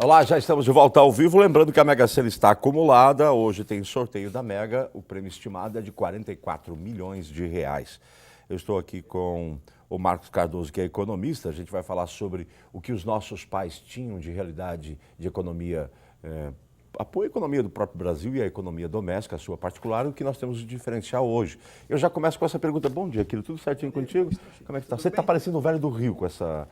Olá, já estamos de volta ao vivo. Lembrando que a Mega Sena está acumulada. Hoje tem sorteio da Mega. O prêmio estimado é de 44 milhões de reais. Eu estou aqui com o Marcos Cardoso, que é economista. A gente vai falar sobre o que os nossos pais tinham de realidade de economia, apoio à economia do próprio Brasil e a economia doméstica, a sua particular, o que nós temos de diferencial hoje. Eu já começo com essa pergunta. Bom dia, Aquilo, tudo certinho contigo? Como é que está? Você está parecendo o Velho do Rio com essa...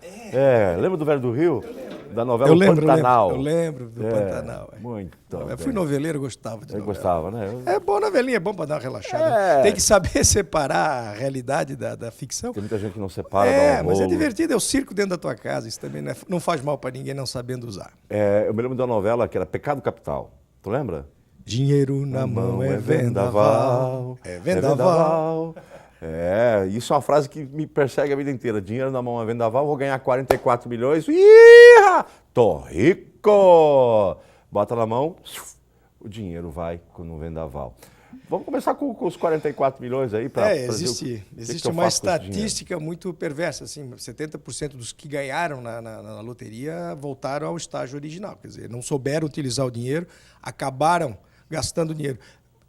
lembra do Velho do Rio? Da novela Pantanal. Eu lembro do Pantanal. Muito Eu fui noveleiro, gostava de novela. Gostava, né? É bom novelinha, é bom para dar uma relaxada. Tem que saber separar a realidade da ficção. Tem muita gente que não separa, mas é divertido, é o circo dentro da tua casa. Isso também não faz mal para ninguém não sabendo usar. Eu me lembro de uma novela que era Pecado Capital. Tu lembra? Dinheiro na mão é vendaval. É vendaval. Isso é uma frase que me persegue a vida inteira. Dinheiro na mão é vendaval, vou ganhar 44 milhões. Ih, tô rico! Bota na mão, o dinheiro vai no vendaval. Vamos começar com os 44 milhões aí para existe uma estatística muito perversa, assim, 70% dos que ganharam na loteria voltaram ao estágio original, quer dizer, não souberam utilizar o dinheiro, acabaram gastando dinheiro.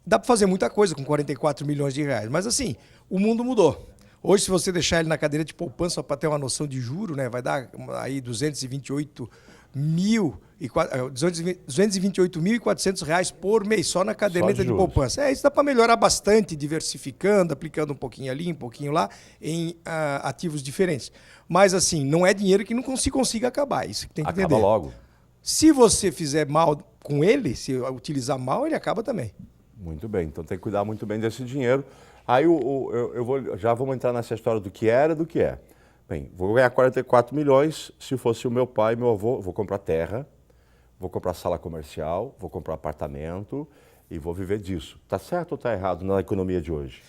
Dá para fazer muita coisa com 44 milhões de reais, mas assim, o mundo mudou. Hoje, se você deixar ele na cadeira de poupança para ter uma noção de juro, né, vai dar aí 228.400 reais por mês, só na caderneta de poupança. Isso dá para melhorar bastante, diversificando, aplicando um pouquinho ali, um pouquinho lá, em ativos diferentes. Mas, assim, não é dinheiro que não se consiga acabar. Isso que tem que entender. Acaba logo. Se você fizer mal com ele, se utilizar mal, ele acaba também. Muito bem, então tem que cuidar muito bem desse dinheiro. Aí já vamos entrar nessa história do que era e do que é. Bem, vou ganhar 44 milhões, se fosse o meu pai e meu avô, vou comprar terra, vou comprar sala comercial, vou comprar apartamento e vou viver disso. Tá certo ou tá errado na economia de hoje?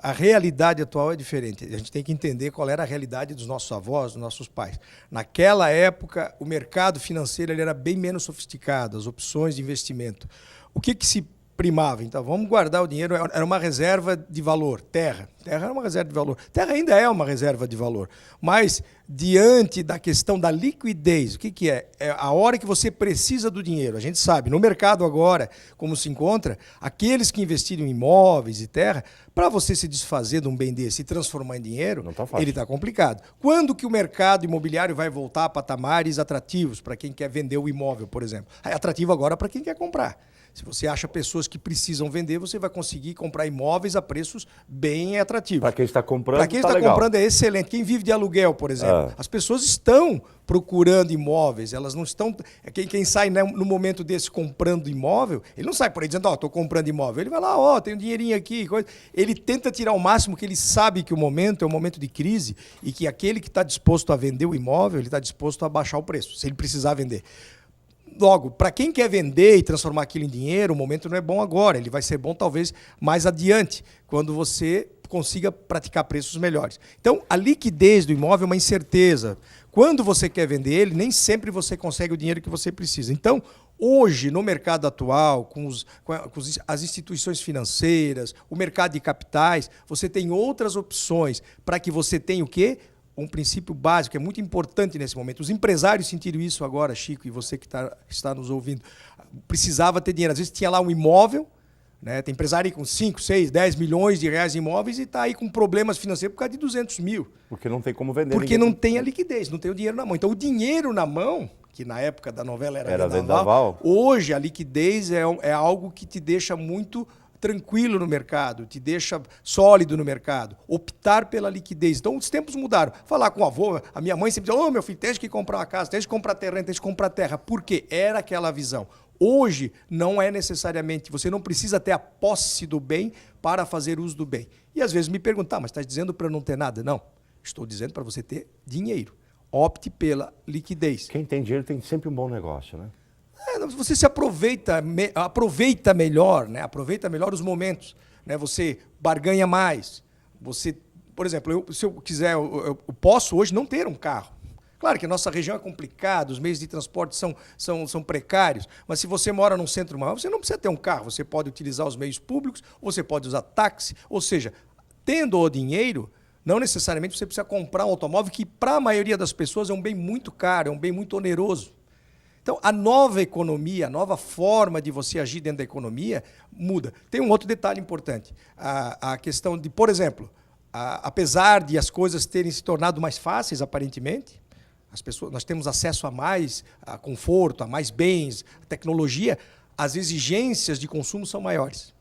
A realidade atual é diferente. A gente tem que entender qual era a realidade dos nossos avós, dos nossos pais. Naquela época, o mercado financeiro ele era bem menos sofisticado, as opções de investimento. O que se primava? Então, vamos guardar o dinheiro, era uma reserva de valor, terra. Terra era uma reserva de valor. Terra ainda é uma reserva de valor. Mas, diante da questão da liquidez, o que é? É a hora que você precisa do dinheiro. A gente sabe, no mercado agora, como se encontra, aqueles que investiram em imóveis e terra, para você se desfazer de um bem desse e transformar em dinheiro, ele está complicado. Quando que o mercado imobiliário vai voltar a patamares atrativos para quem quer vender o imóvel, por exemplo? É atrativo agora para quem quer comprar. Se você acha pessoas que precisam vender, você vai conseguir comprar imóveis a preços bem atrativos. Para quem está comprando, para quem está comprando é excelente. Quem vive de aluguel, por exemplo, as pessoas estão procurando imóveis, elas não estão... Quem sai, né, no momento desse comprando imóvel, ele não sai por aí dizendo, estou comprando imóvel. Ele vai lá, tem um dinheirinho aqui. Coisa. Ele tenta tirar o máximo, que ele sabe que o momento é um momento de crise e que aquele que está disposto a vender o imóvel, ele está disposto a baixar o preço, se ele precisar vender. Logo, para quem quer vender e transformar aquilo em dinheiro, o momento não é bom agora, ele vai ser bom talvez mais adiante, quando você consiga praticar preços melhores. Então, a liquidez do imóvel é uma incerteza. Quando você quer vender ele, nem sempre você consegue o dinheiro que você precisa. Então, hoje, no mercado atual, com as instituições financeiras, o mercado de capitais, você tem outras opções para que você tenha o quê? Um princípio básico, é muito importante nesse momento. Os empresários sentiram isso agora, Chico, e você que está nos ouvindo. Precisava ter dinheiro. Às vezes tinha lá um imóvel, né? Tem empresário aí com 5, 6, 10 milhões de reais em imóveis e está aí com problemas financeiros por causa de 200 mil. Porque não tem como vender. Porque não tem a liquidez, não tem o dinheiro na mão. Então, o dinheiro na mão, que na época da novela era vendaval, hoje a liquidez é algo que te deixa muito tranquilo no mercado, te deixa sólido no mercado, optar pela liquidez. Então, os tempos mudaram. Falar com o avô, a minha mãe sempre dizia, meu filho, tens que comprar uma casa, tens que comprar terreno, tens que comprar terra. Por quê? Era aquela visão. Hoje, não é necessariamente, você não precisa ter a posse do bem para fazer uso do bem. E às vezes me perguntam, mas estás dizendo para não ter nada? Não, estou dizendo para você ter dinheiro. Opte pela liquidez. Quem tem dinheiro tem sempre um bom negócio, né? Você se aproveita melhor, né? Aproveita melhor os momentos, né? Você barganha mais. Você, por exemplo, se eu quiser, eu posso hoje não ter um carro. Claro que a nossa região é complicada, os meios de transporte são precários, mas se você mora num centro maior, você não precisa ter um carro. Você pode utilizar os meios públicos, ou você pode usar táxi, ou seja, tendo o dinheiro, não necessariamente você precisa comprar um automóvel que, para a maioria das pessoas, é um bem muito caro, é um bem muito oneroso. Então, a nova economia, a nova forma de você agir dentro da economia muda. Tem um outro detalhe importante. A questão de, por exemplo, apesar de as coisas terem se tornado mais fáceis, aparentemente, nós temos acesso a conforto, a mais bens, a tecnologia, as exigências de consumo são maiores.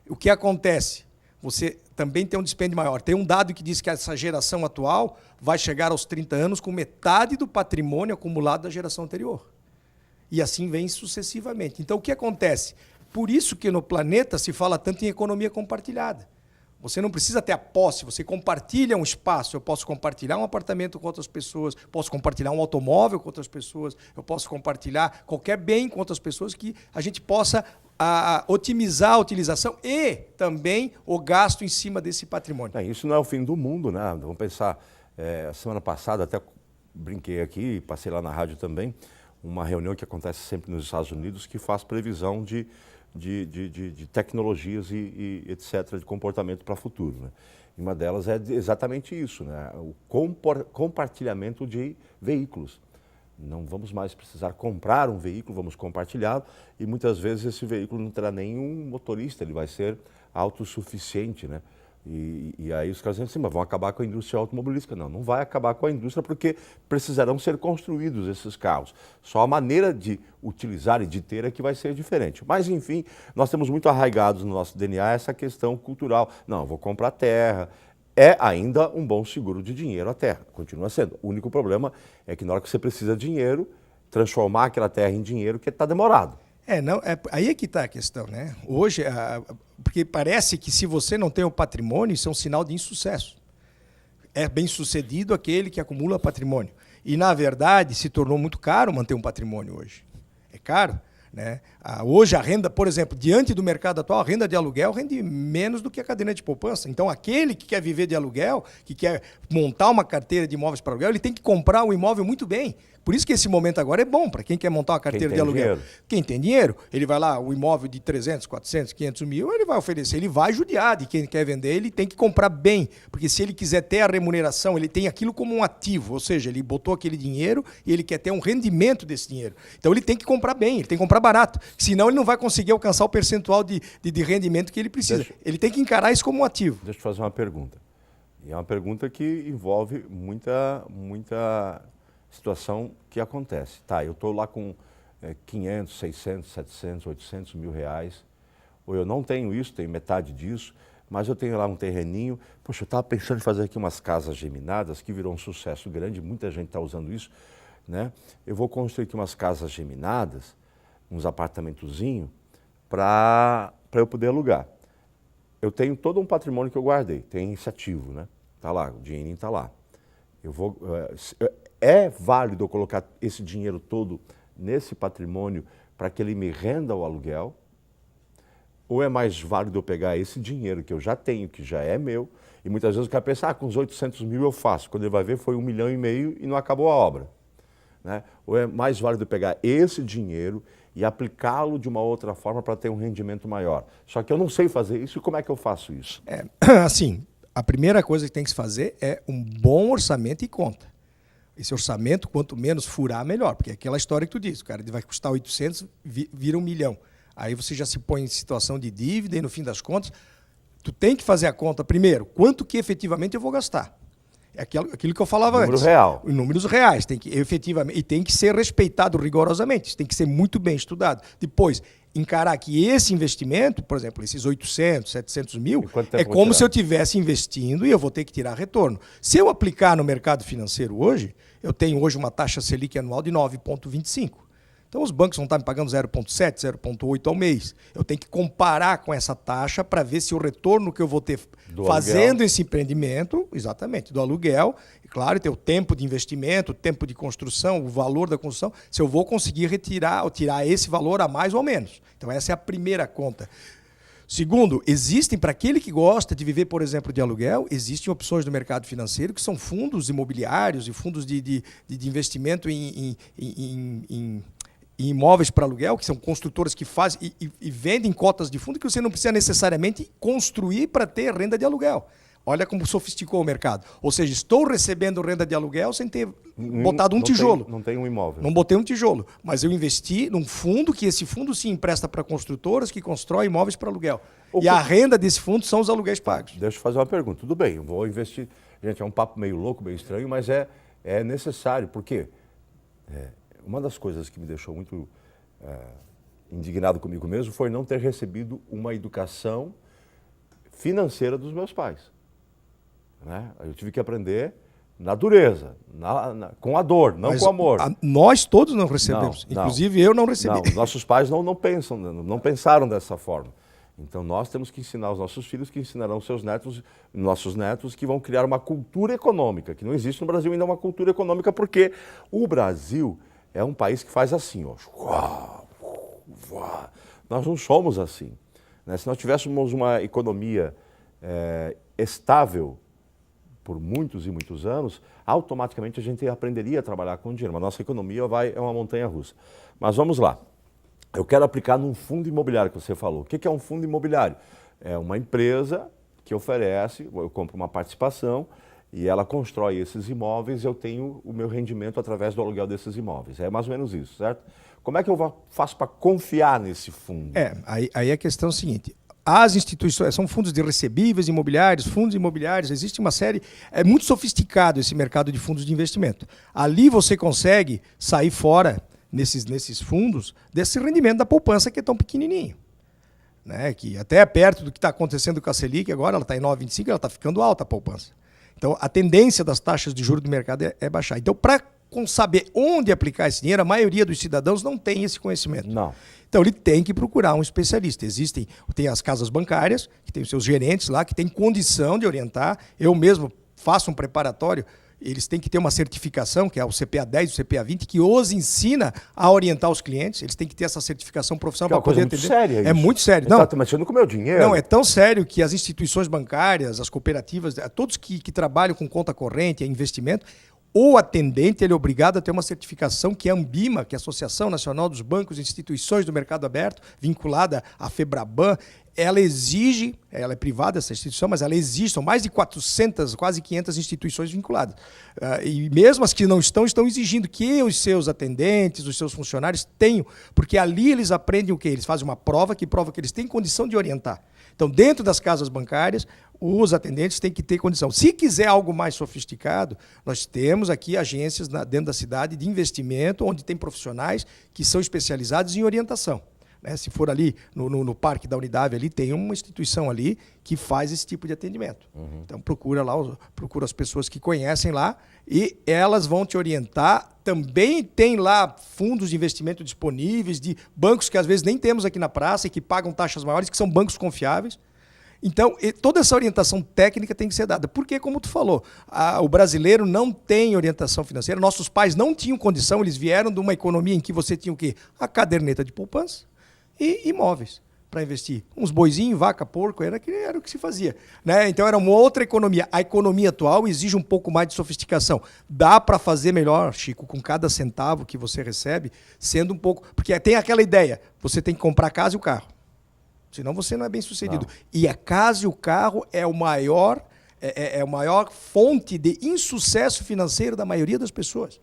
O que acontece? Você também tem um dispêndio maior. Tem um dado que diz que essa geração atual vai chegar aos 30 anos com metade do patrimônio acumulado da geração anterior. E assim vem sucessivamente. Então, o que acontece? Por isso que no planeta se fala tanto em economia compartilhada. Você não precisa ter a posse, você compartilha um espaço. Eu posso compartilhar um apartamento com outras pessoas, posso compartilhar um automóvel com outras pessoas, eu posso compartilhar qualquer bem com outras pessoas que a gente possa otimizar a utilização e também o gasto em cima desse patrimônio. Isso não é o fim do mundo, né? Vamos pensar, a semana passada até brinquei aqui, passei lá na rádio também, uma reunião que acontece sempre nos Estados Unidos que faz previsão de tecnologias e etc., de comportamento para o futuro. Né? E uma delas é exatamente isso, né? O compartilhamento de veículos. Não vamos mais precisar comprar um veículo, vamos compartilhá-lo e muitas vezes esse veículo não terá nenhum motorista, ele vai ser autossuficiente, né? E aí os caras dizem assim, mas vão acabar com a indústria automobilística. Não, não vai acabar com a indústria porque precisarão ser construídos esses carros. Só a maneira de utilizar e de ter é que vai ser diferente. Mas, enfim, nós temos muito arraigados no nosso DNA essa questão cultural. Não, vou comprar terra. É ainda um bom seguro de dinheiro a terra, continua sendo. O único problema é que na hora que você precisa de dinheiro, transformar aquela terra em dinheiro, que está demorado. Aí é que está a questão, né? Hoje, porque parece que se você não tem o patrimônio, isso é um sinal de insucesso. É bem-sucedido aquele que acumula patrimônio. E, na verdade, se tornou muito caro manter um patrimônio hoje. É caro, né? Hoje a renda, por exemplo, diante do mercado atual, a renda de aluguel rende menos do que a caderneta de poupança. Então, aquele que quer viver de aluguel, que quer montar uma carteira de imóveis para aluguel, ele tem que comprar o imóvel muito bem. Por isso que esse momento agora é bom para quem quer montar uma carteira de aluguel. Dinheiro. Quem tem dinheiro, ele vai lá, o imóvel de 300, 400, 500 mil, ele vai oferecer, ele vai judiar de quem quer vender, ele tem que comprar bem, porque se ele quiser ter a remuneração, ele tem aquilo como um ativo, ou seja, ele botou aquele dinheiro e ele quer ter um rendimento desse dinheiro. Então ele tem que comprar bem, ele tem que comprar barato, senão ele não vai conseguir alcançar o percentual de rendimento que ele precisa. Ele tem que encarar isso como um ativo. Deixa eu fazer uma pergunta. E é uma pergunta que envolve muita situação que acontece. Tá, eu estou lá com 500, 600, 700, 800 mil reais, ou eu não tenho isso, tenho metade disso, mas eu tenho lá um terreninho. Poxa, eu estava pensando em fazer aqui umas casas geminadas, que virou um sucesso grande, muita gente está usando isso, né? Eu vou construir aqui umas casas geminadas, uns apartamentozinhos, para eu poder alugar. Eu tenho todo um patrimônio que eu guardei, tem esse ativo, né? Está lá, o dinheirinho está lá. É válido eu colocar esse dinheiro todo nesse patrimônio para que ele me renda o aluguel? Ou é mais válido eu pegar esse dinheiro que eu já tenho, que já é meu, e muitas vezes o cara pensa, com os 800 mil eu faço. Quando ele vai ver, foi 1,5 milhão e não acabou a obra. Né? Ou é mais válido eu pegar esse dinheiro e aplicá-lo de uma outra forma para ter um rendimento maior? Só que eu não sei fazer isso, e como é que eu faço isso? Assim, a primeira coisa que tem que se fazer é um bom orçamento e conta. Esse orçamento, quanto menos furar, melhor. Porque é aquela história que tu diz, o cara vai custar 800, vira 1 milhão. Aí você já se põe em situação de dívida e, no fim das contas, tu tem que fazer a conta, primeiro, quanto que efetivamente eu vou gastar. É aquilo que eu falava antes. Número real. Os números reais. Tem que, efetivamente, e tem que ser respeitado rigorosamente. Isso tem que ser muito bem estudado. Depois, encarar que esse investimento, por exemplo, esses 800, 700 mil, é como se eu estivesse investindo e eu vou ter que tirar retorno. Se eu aplicar no mercado financeiro hoje, eu tenho hoje uma taxa Selic anual de 9,25%. Então, os bancos vão estar me pagando 0,7%, 0,8% ao mês. Eu tenho que comparar com essa taxa para ver se o retorno que eu vou ter fazendo esse empreendimento, exatamente, do aluguel, e claro, ter o tempo de investimento, o tempo de construção, o valor da construção, se eu vou conseguir retirar ou tirar esse valor a mais ou menos. Então, essa é a primeira conta. Segundo, existem, para aquele que gosta de viver, por exemplo, de aluguel, existem opções do mercado financeiro que são fundos imobiliários e fundos de investimento em imóveis para aluguel, que são construtoras que fazem e vendem cotas de fundo que você não precisa necessariamente construir para ter renda de aluguel. Olha como sofisticou o mercado. Ou seja, estou recebendo renda de aluguel sem ter botado um tijolo. Não tem um imóvel. Não botei um tijolo. Mas eu investi num fundo que esse fundo se empresta para construtoras que constroem imóveis para aluguel. A renda desse fundo são os aluguéis pagos. Deixa eu fazer uma pergunta. Tudo bem, eu vou investir. Gente, é um papo meio louco, meio estranho, mas é necessário. Por quê? Uma das coisas que me deixou muito indignado comigo mesmo foi não ter recebido uma educação financeira dos meus pais. Né? Eu tive que aprender na dureza, com a dor, não Mas com amor. Nós todos não recebemos. Inclusive eu não recebi. Não, nossos pais não pensaram dessa forma. Então nós temos que ensinar os nossos filhos, que ensinarão nossos netos, que vão criar uma cultura econômica, que não existe no Brasil ainda uma cultura econômica, porque o Brasil é um país que faz assim, ó. Nós não somos assim. Né? Se nós tivéssemos uma economia estável por muitos e muitos anos, automaticamente a gente aprenderia a trabalhar com dinheiro. Mas a nossa economia é uma montanha-russa. Mas vamos lá. Eu quero aplicar num fundo imobiliário que você falou. O que é um fundo imobiliário? É uma empresa que oferece, eu compro uma participação e ela constrói esses imóveis e eu tenho o meu rendimento através do aluguel desses imóveis. É mais ou menos isso, certo? Como é que eu faço para confiar nesse fundo? Aí a questão é a seguinte. As instituições, são fundos de recebíveis imobiliários, fundos imobiliários, existe uma série, é muito sofisticado esse mercado de fundos de investimento. Ali você consegue sair fora, nesses fundos, desse rendimento da poupança que é tão pequenininho. Né? Que até perto do que está acontecendo com a Selic, agora ela está em 9,25, ela está ficando alta a poupança. Então a tendência das taxas de juros do mercado é baixar. Então para saber onde aplicar esse dinheiro, a maioria dos cidadãos não tem esse conhecimento. Não. Então ele tem que procurar um especialista. Tem as casas bancárias, que tem os seus gerentes lá, que têm condição de orientar. Eu mesmo faço um preparatório, eles têm que ter uma certificação, que é o CPA 10, o CPA 20, que os ensina a orientar os clientes. Eles têm que ter essa certificação profissional para poder atender. É muito sério isso. É muito sério. Não, está mexendo com o meu dinheiro. Não, é tão sério que as instituições bancárias, as cooperativas, todos que trabalham com conta corrente, investimento, o atendente ele é obrigado a ter uma certificação que é a Ambima, que é a Associação Nacional dos Bancos e Instituições do Mercado Aberto, vinculada à FEBRABAN. Ela exige, ela é privada essa instituição, mas ela exige, são mais de 400, quase 500 instituições vinculadas. E mesmo as que não estão exigindo que os seus atendentes, os seus funcionários tenham, porque ali eles aprendem o quê? Eles fazem uma prova que eles têm condição de orientar. Então, dentro das casas bancárias, os atendentes têm que ter condição. Se quiser algo mais sofisticado, nós temos aqui agências dentro da cidade de investimento, onde tem profissionais que são especializados em orientação. Né? Se for ali no Parque da Unidade, ali tem uma instituição ali que faz esse tipo de atendimento. Uhum. Então procura as pessoas que conhecem lá e elas vão te orientar. Também tem lá fundos de investimento disponíveis, de bancos que às vezes nem temos aqui na praça e que pagam taxas maiores, que são bancos confiáveis. Então, toda essa orientação técnica tem que ser dada. Porque, como tu falou, o brasileiro não tem orientação financeira. Nossos pais não tinham condição, eles vieram de uma economia em que você tinha o quê? A caderneta de poupança e imóveis para investir. Uns boizinhos, vaca, porco, era o que se fazia. Né? Então, era uma outra economia. A economia atual exige um pouco mais de sofisticação. Dá para fazer melhor, Chico, com cada centavo que você recebe, sendo um pouco... Porque tem aquela ideia, você tem que comprar a casa e o carro. Senão você não é bem sucedido. Não. E a casa e o carro é a maior fonte de insucesso financeiro da maioria das pessoas.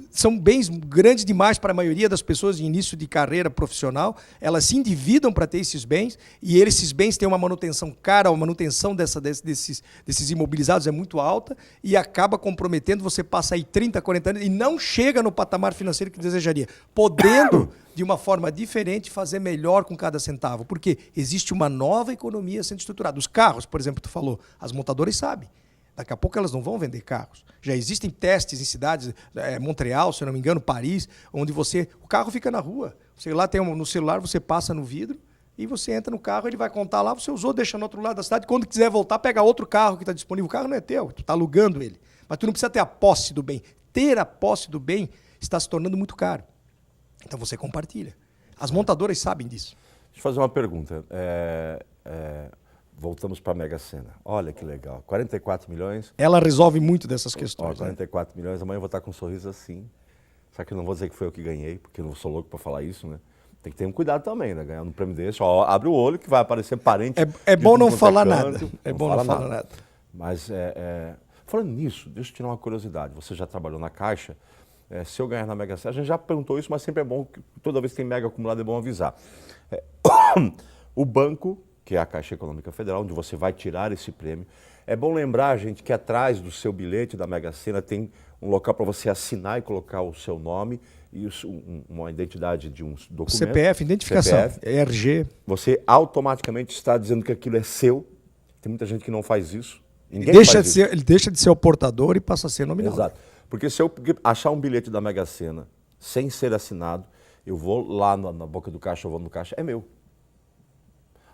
São bens grandes demais para a maioria das pessoas em início de carreira profissional. Elas se endividam para ter esses bens e esses bens têm uma manutenção cara, a manutenção desses imobilizados é muito alta e acaba comprometendo. Você passa aí 30, 40 anos e não chega no patamar financeiro que desejaria, podendo, de uma forma diferente, fazer melhor com cada centavo. Porque existe uma nova economia sendo estruturada. Os carros, por exemplo, tu falou, as montadoras sabem. Daqui a pouco elas não vão vender carros. Já existem testes em cidades, Montreal, se eu não me engano, Paris, onde o carro fica na rua. Você lá no celular, você passa no vidro e você entra no carro, ele vai contar lá, você usou, deixa no outro lado da cidade. Quando quiser voltar, pega outro carro que está disponível. O carro não é teu, tu está alugando ele. Mas tu não precisa ter a posse do bem. Ter a posse do bem está se tornando muito caro. Então você compartilha. As montadoras sabem disso. Deixa eu fazer uma pergunta. Voltamos para a Mega Sena. Olha que legal. 44 milhões. Ela resolve muito dessas questões. 44 milhões. Amanhã eu vou estar com um sorriso assim. Só que eu não vou dizer que foi eu que ganhei, porque eu não sou louco para falar isso, né? Tem que ter um cuidado também, né? Ganhando um prêmio desse, ó, abre o olho que vai aparecer parente. É de bom tudo não quanto falar canto, nada. É bom não falar nada. Mas, falando nisso, deixa eu tirar uma curiosidade. Você já trabalhou na Caixa. Se eu ganhar na Mega Sena, a gente já perguntou isso, mas sempre é bom, toda vez que tem mega acumulado, é bom avisar. O banco, que é a Caixa Econômica Federal, onde você vai tirar esse prêmio, é bom lembrar, gente, que atrás do seu bilhete da Mega Sena tem um local para você assinar e colocar o seu nome e uma identidade de um documento. CPF, identificação, CPF. RG. Você automaticamente está dizendo que aquilo é seu. Tem muita gente que não faz isso. Ninguém Ele deixa de ser o portador e passa a ser nominal. Exato. Porque se eu achar um bilhete da Mega Sena sem ser assinado, eu vou lá na boca do caixa, eu vou no caixa, é meu.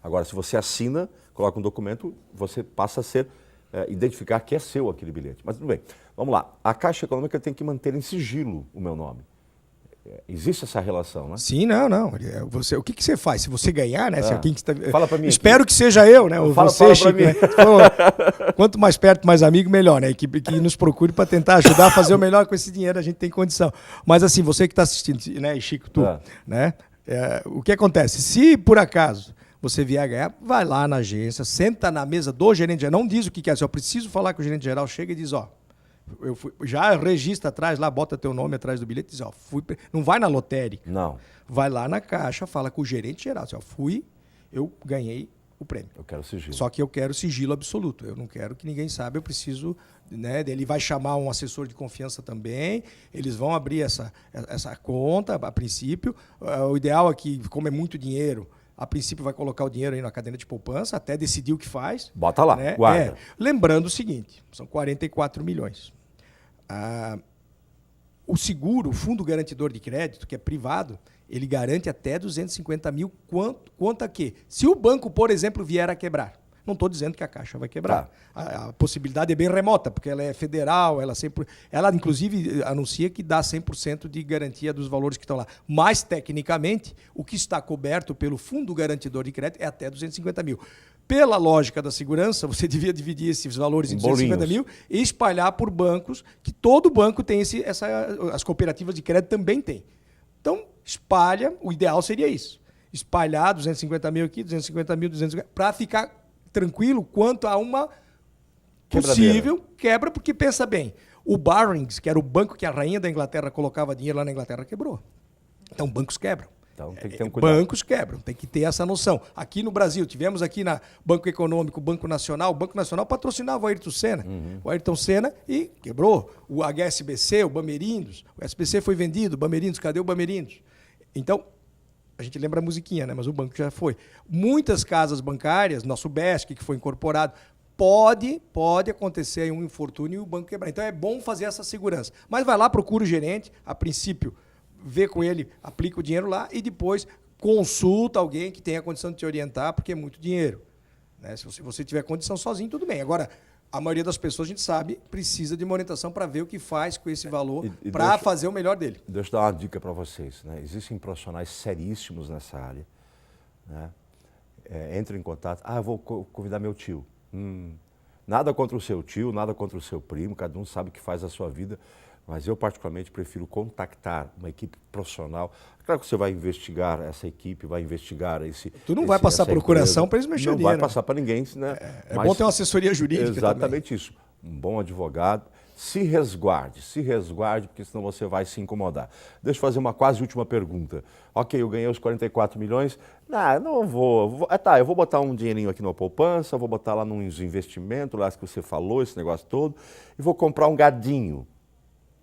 Agora, se você assina, coloca um documento, você passa a ser, identificar que é seu aquele bilhete. Mas tudo bem, vamos lá. A Caixa Econômica tem que manter em sigilo o meu nome. Existe essa relação, né? Sim, não. O que você faz? Se você ganhar, né? Fala para mim. Espero que seja eu, né? Ou fala você, Chico. Mim. Né? Quanto mais perto, mais amigo, melhor, né? Que nos procure para tentar ajudar a fazer o melhor com esse dinheiro, a gente tem condição. Mas assim, você que está assistindo, né, Chico, tu, né? O que acontece? Se por acaso você vier a ganhar, vai lá na agência, senta na mesa do gerente geral, não diz o que é, se eu preciso falar com o gerente geral, chega e diz, ó, já registra atrás lá, bota teu nome atrás do bilhete e diz, ó, não vai na lotérica. Não. Vai lá na Caixa, fala com o gerente geral, diz, ó, eu ganhei o prêmio. Eu quero sigilo. Só que eu quero sigilo absoluto, eu não quero que ninguém saiba, eu preciso, né, ele vai chamar um assessor de confiança também, eles vão abrir essa conta a princípio, o ideal é que, como é muito dinheiro, a princípio vai colocar o dinheiro aí na caderneta de poupança, até decidir o que faz. Bota lá, né? guarda. Lembrando o seguinte, são 44 milhões. O seguro, o Fundo Garantidor de Crédito, que é privado, ele garante até 250 mil, quanto a quê? Se o banco, por exemplo, vier a quebrar, não estou dizendo que a Caixa vai quebrar. Tá. A possibilidade é bem remota, porque ela é federal, ela inclusive anuncia que dá 100% de garantia dos valores que estão lá. Mas, tecnicamente, o que está coberto pelo Fundo Garantidor de Crédito é até 250 mil. Pela lógica da segurança, você devia dividir esses valores em 250 mil e espalhar por bancos, que todo banco tem as cooperativas de crédito também tem. Então, espalha, o ideal seria isso. Espalhar 250 mil aqui, 250 mil, 250 para ficar tranquilo quanto a uma possível quebra, porque pensa bem, o Barings, que era o banco que a rainha da Inglaterra colocava dinheiro lá na Inglaterra, quebrou. Então, bancos quebram. Então, tem que ter um cuidado. Bancos quebram, tem que ter essa noção. Aqui no Brasil, tivemos aqui na Banco Econômico, Banco Nacional. O Banco Nacional patrocinava o Ayrton Senna. O Ayrton Senna e quebrou. O HSBC, o Bamerindos. O SBC foi vendido. Bamerindos, cadê o Bamerindos? Então, a gente lembra a musiquinha, né? Mas o banco já foi. Muitas casas bancárias, nosso BESC, que foi incorporado, pode acontecer aí um infortúnio e o banco quebrar. Então, é bom fazer essa segurança. Mas vai lá, procura o gerente, a princípio, vê com ele, aplica o dinheiro lá e depois consulta alguém que tenha condição de te orientar, porque é muito dinheiro. Né? Se você tiver condição sozinho, tudo bem. Agora, a maioria das pessoas, a gente sabe, precisa de uma orientação para ver o que faz com esse valor, para fazer o melhor dele. Deixa eu dar uma dica para vocês. Né? Existem profissionais seríssimos nessa área. Né? Entrem em contato. Eu vou convidar meu tio. Nada contra o seu tio, nada contra o seu primo, cada um sabe o que faz a sua vida. Mas eu, particularmente, prefiro contactar uma equipe profissional. Claro que você vai investigar essa equipe, vai investigar esse... Tu não vai passar procuração para eles mexer o dinheiro. Não vai passar para ninguém, né? Mas bom ter uma assessoria jurídica exatamente também. Isso. Um bom advogado. Se resguarde, porque senão você vai se incomodar. Deixa eu fazer uma quase última pergunta. Ok, eu ganhei os 44 milhões. Não vou. Eu vou botar um dinheirinho aqui na poupança, vou botar lá nos investimentos, lá que você falou, esse negócio todo, e vou comprar um gadinho.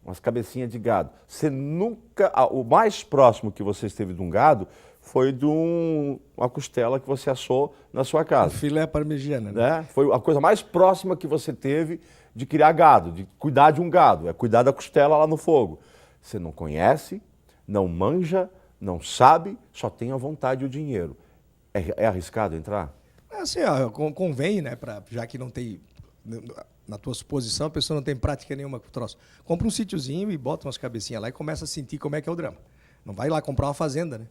Umas cabecinhas de gado. Você nunca... O mais próximo que você esteve de um gado foi de uma costela que você assou na sua casa. Um filé parmegiana. Né? Foi a coisa mais próxima que você teve de criar gado, de cuidar de um gado. É cuidar da costela lá no fogo. Você não conhece, não manja, não sabe, só tem a vontade e o dinheiro. É arriscado entrar? Assim, convém, né? Já que não tem... Na tua suposição, a pessoa não tem prática nenhuma com o troço. Compra um sítiozinho e bota umas cabecinhas lá e começa a sentir como é que é o drama. Não vai lá comprar uma fazenda, né?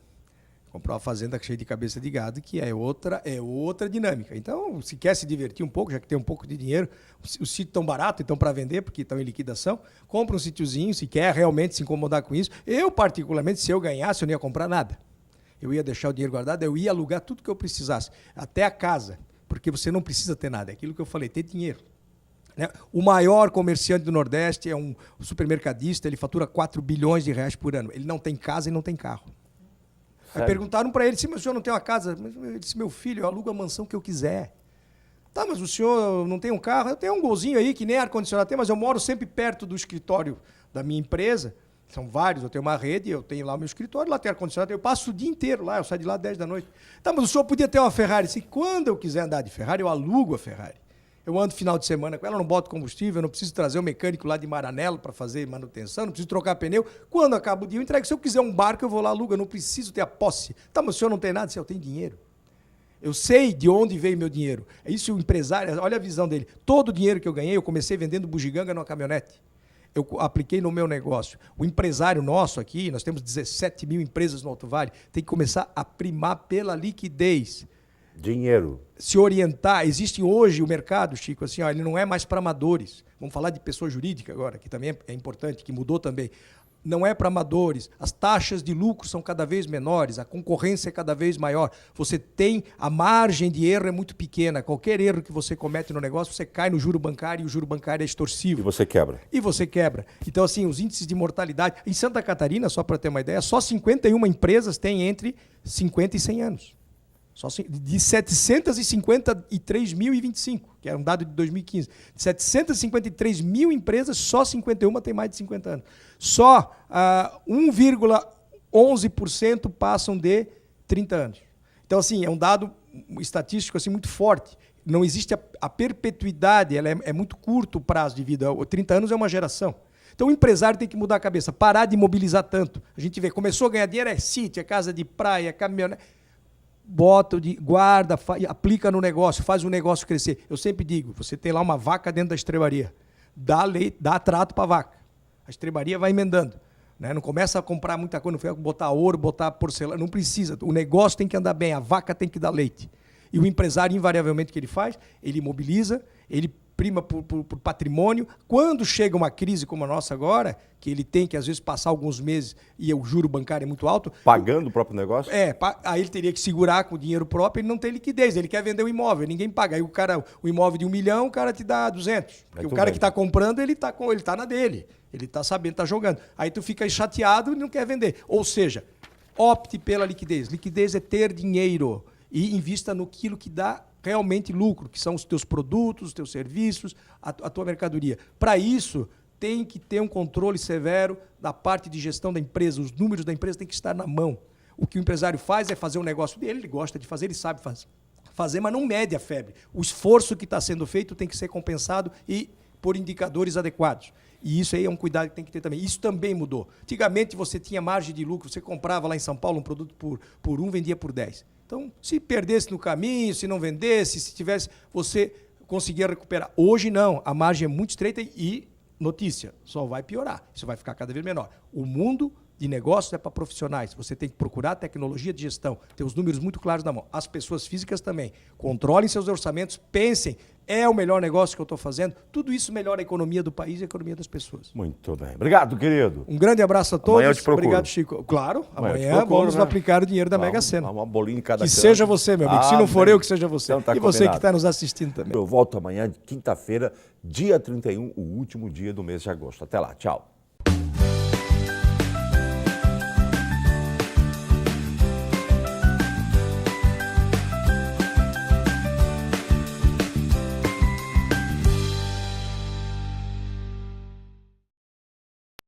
Comprar uma fazenda cheia de cabeça de gado, que é outra dinâmica. Então, se quer se divertir um pouco, já que tem um pouco de dinheiro, os sítios estão baratos, então para vender, porque estão em liquidação, compra um sítiozinho, se quer realmente se incomodar com isso. Eu, particularmente, se eu ganhasse, eu não ia comprar nada. eu ia deixar o dinheiro guardado, eu ia alugar tudo que eu precisasse, até a casa, porque você não precisa ter nada. É aquilo que eu falei, ter dinheiro. Né? O maior comerciante do Nordeste é um supermercadista, ele fatura 4 bilhões de reais por ano. Ele não tem casa e não tem carro. Aí perguntaram para ele, mas o senhor não tem uma casa? Ele disse, meu filho, eu alugo a mansão que eu quiser. Tá, mas o senhor não tem um carro? Eu tenho um golzinho aí que nem ar-condicionado tem, mas eu moro sempre perto do escritório da minha empresa. São vários, eu tenho uma rede, eu tenho lá o meu escritório, lá tem ar-condicionado, eu passo o dia inteiro lá, eu saio de lá às 10 da noite. Tá, mas o senhor podia ter uma Ferrari. Se quando eu quiser andar de Ferrari, eu alugo a Ferrari. Eu ando final de semana com ela, não boto combustível, eu não preciso trazer o mecânico lá de Maranello para fazer manutenção, não preciso trocar pneu. Quando acaba o dia, eu entrego. Se eu quiser um barco, eu vou lá, alugo, eu não preciso ter a posse. Tá, mas o senhor não tem nada? Se eu tenho dinheiro. Eu sei de onde veio meu dinheiro. É isso o empresário, olha a visão dele. Todo o dinheiro que eu ganhei, eu comecei vendendo bugiganga numa caminhonete. Eu apliquei no meu negócio. O empresário nosso aqui, nós temos 17 mil empresas no Alto Vale, tem que começar a primar pela liquidez. Dinheiro. Se orientar. Existe hoje o mercado, Chico, assim, ó, ele não é mais para amadores. Vamos falar de pessoa jurídica agora, que também é importante, que mudou também. Não é para amadores. As taxas de lucro são cada vez menores, a concorrência é cada vez maior. Você tem, a margem de erro é muito pequena. Qualquer erro que você comete no negócio, você cai no juro bancário e o juro bancário é extorsivo. E você quebra. E você quebra. Então, assim, os índices de mortalidade... Em Santa Catarina, só para ter uma ideia, só 51 empresas têm entre 50 e 100 anos. Só de 753.025, que era um dado de 2015. De 753 mil empresas, só 51 têm mais de 50 anos. Só 1,11% passam de 30 anos. Então, assim, é um dado estatístico assim, muito forte. Não existe a perpetuidade, ela é muito curto o prazo de vida. 30 anos é uma geração. Então, o empresário tem que mudar a cabeça, parar de imobilizar tanto. A gente vê, começou a ganhar dinheiro, é sítio, é casa de praia, é caminhonete. Bota, guarda, aplica no negócio, faz o negócio crescer. Eu sempre digo, você tem lá uma vaca dentro da estrebaria, dá leite, dá trato para a vaca. A estrebaria vai emendando. Né? Não começa a comprar muita coisa, não foi botar ouro, botar porcelana, não precisa. O negócio tem que andar bem, a vaca tem que dar leite. E o empresário, invariavelmente, o que ele faz? Ele imobiliza, ele prima por patrimônio. Quando chega uma crise como a nossa agora, que ele tem que, às vezes, passar alguns meses e o juro bancário é muito alto... Pagando o próprio negócio? Aí ele teria que segurar com o dinheiro próprio, ele não tem liquidez, ele quer vender o imóvel, ninguém paga. Aí o imóvel de 1 milhão, o cara te dá 200. Porque o cara que está comprando, ele tá na dele. Ele está sabendo, está jogando. Aí tu fica chateado e não quer vender. Ou seja, opte pela liquidez. Liquidez é ter dinheiro e invista naquilo que dá realmente lucro, que são os teus produtos, os teus serviços, a tua mercadoria. Para isso, tem que ter um controle severo da parte de gestão da empresa. Os números da empresa têm que estar na mão. O que o empresário faz é fazer o negócio dele, ele gosta de fazer, ele sabe fazer, mas não mede a febre. O esforço que está sendo feito tem que ser compensado e por indicadores adequados. E isso aí é um cuidado que tem que ter também. Isso também mudou. Antigamente você tinha margem de lucro, você comprava lá em São Paulo um produto por 1, vendia por 10. Então, se perdesse no caminho, se não vendesse, se tivesse, você conseguia recuperar. Hoje não, a margem é muito estreita e, notícia, só vai piorar. Isso vai ficar cada vez menor. O mundo de negócios é para profissionais. Você tem que procurar tecnologia de gestão, ter os números muito claros na mão. As pessoas físicas também. Controlem seus orçamentos, pensem, é o melhor negócio que eu estou fazendo. Tudo isso melhora a economia do país e a economia das pessoas. Muito bem. Obrigado, querido. Um grande abraço a todos. Amanhã eu te procuro. Obrigado, Chico. Claro, amanhã procuro, vamos aplicar o dinheiro da Mega Sena. Uma bolinha em cada Que seja você, meu amigo. Se não for eu, que seja você. Então tá e você combinado. que está nos assistindo também. Eu volto amanhã, quinta-feira, dia 31, o último dia do mês de agosto. Até lá. Tchau.